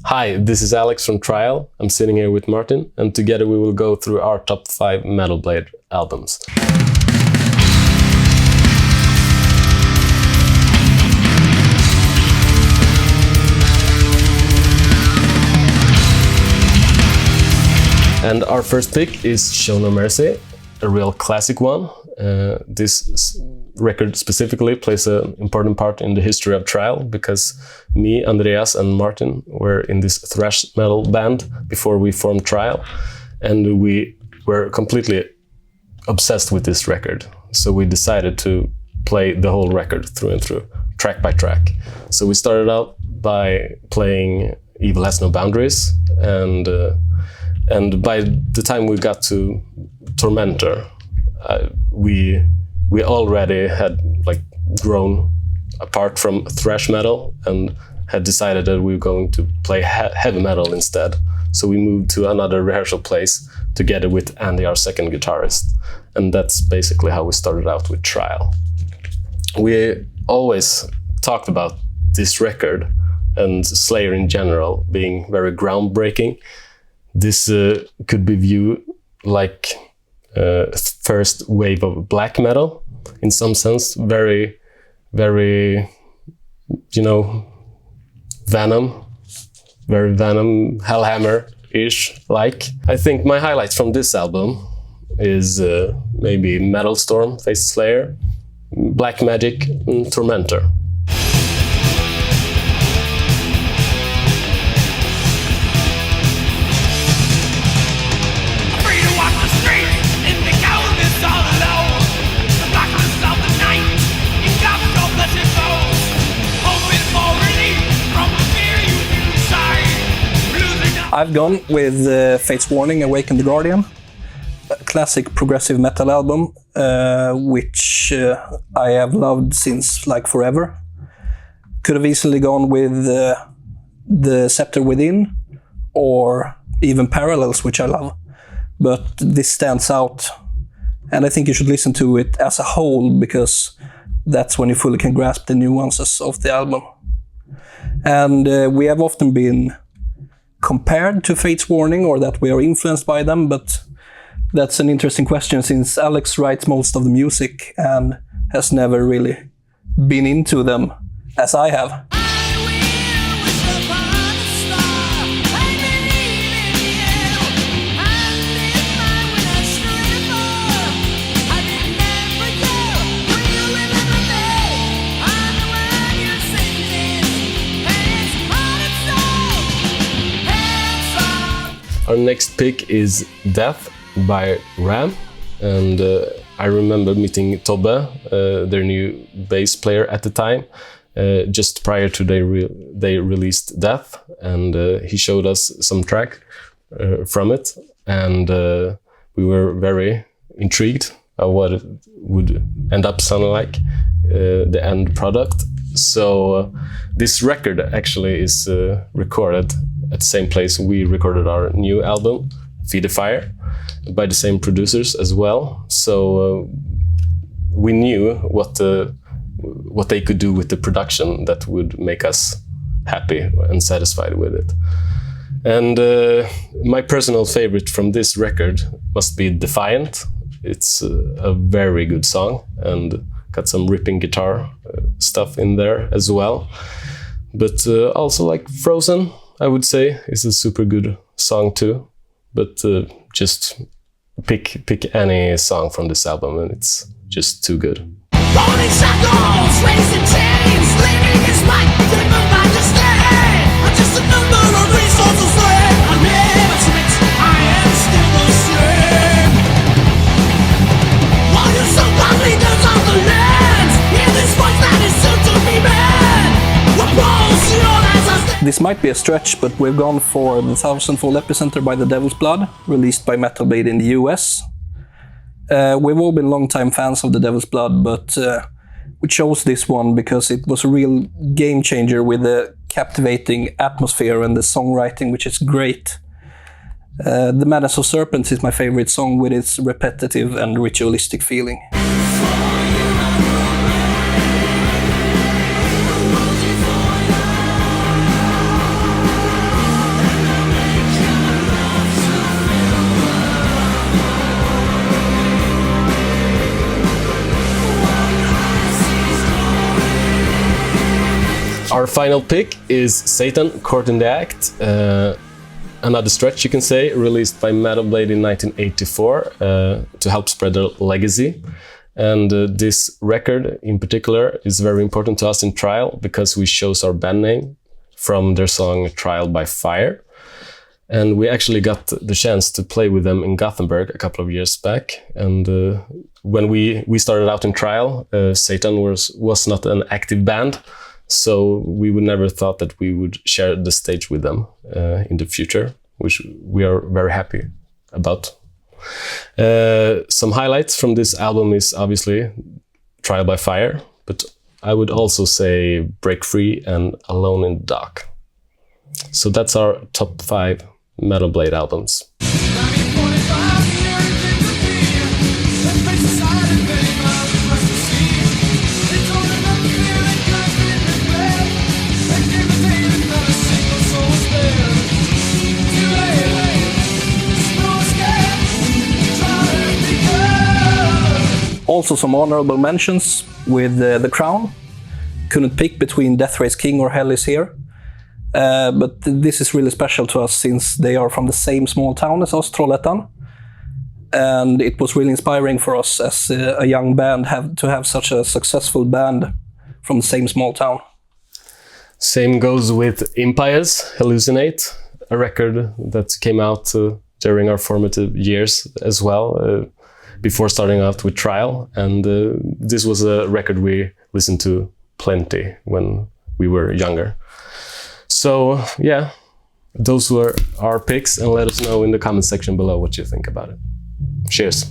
Hi, this is Alex from Trial. I'm sitting here with Martin, and together we will go through our top 5 Metal Blade albums. And our first pick is Show No Mercy, a real classic one. This record specifically plays an important part in the history of Trial because me, Andreas, and Martin were in this thrash metal band before we formed Trial, and we were completely obsessed with this record. So we decided to play the whole record through and through, track by track. So we started out by playing Evil Has No Boundaries, and by the time we got to Tormentor, we already had grown apart from thrash metal and had decided that we were going to play heavy metal instead. So we moved to another rehearsal place together with Andy, our second guitarist. And that's basically how we started out with Trial. We always talked about this record and Slayer in general being very groundbreaking. This could be viewed like first wave of black metal in some sense, very, very, Venom, very Venom, Hellhammer-ish like. I think my highlights from this album is maybe Metal Storm, Face Slayer, Black Magic, and Tormentor. I've gone with Fate's Warning, Awaken the Guardian, a classic progressive metal album, which I have loved since forever. Could have easily gone with The Scepter Within, or even Parallels, which I love. But this stands out, and I think you should listen to it as a whole, because that's when you fully can grasp the nuances of the album. And we have often been compared to Fate's Warning, or that we are influenced by them, but that's an interesting question since Alex writes most of the music and has never really been into them as I have. Our next pick is Death by Ram, and I remember meeting Tobbe, their new bass player at the time, just prior to they released Death, and he showed us some track from it, and we were very intrigued of what it would end up sounding like, the end product. So this record actually is recorded at the same place we recorded our new album, Feed the Fire, by the same producers as well. So we knew what they could do with the production that would make us happy and satisfied with it. And my personal favorite from this record must be Defiant. It's a very good song and got some ripping guitar stuff in there as well. But also Frozen, I would say, is a super good song too. But just pick any song from this album and it's just too good. Rolling shackles, raising chains, living his life, driven by disdain. I'm just a number of resources left. I never switch, I am still the same. While you're so godly, there's on the land. Hear this voice that is soon to be man. What rolls your eyes as This might be a stretch, but we've gone for The Thousandfold Epicenter by The Devil's Blood, released by Metal Blade in the US. We've all been long-time fans of The Devil's Blood, but we chose this one because it was a real game changer with the captivating atmosphere and the songwriting, which is great. The Madness of Serpents is my favorite song with its repetitive and ritualistic feeling. Our final pick is Satan, Caught in the Act. Another stretch, you can say, released by Metal Blade in 1984 to help spread their legacy. And this record in particular is very important to us in Trial because we chose our band name from their song Trial by Fire. And we actually got the chance to play with them in Gothenburg a couple of years back. And when we started out in Trial, Satan was not an active band. So we would never thought that we would share the stage with them in the future, which we are very happy about. Some highlights from this album is obviously Trial by Fire, but I would also say Break Free and Alone in the Dark. So that's our top 5 Metal Blade albums. Also some honorable mentions with The Crown. Couldn't pick between Death Race King or Hell Is Here. But this is really special to us since they are from the same small town as us, Trollhättan. And it was really inspiring for us as a young band to have such a successful band from the same small town. Same goes with Empires, Hallucinate, a record that came out during our formative years as well, before starting out with Trial. And this was a record we listened to plenty when we were younger. So yeah, those were our picks, and let us know in the comment section below what you think about it. Cheers.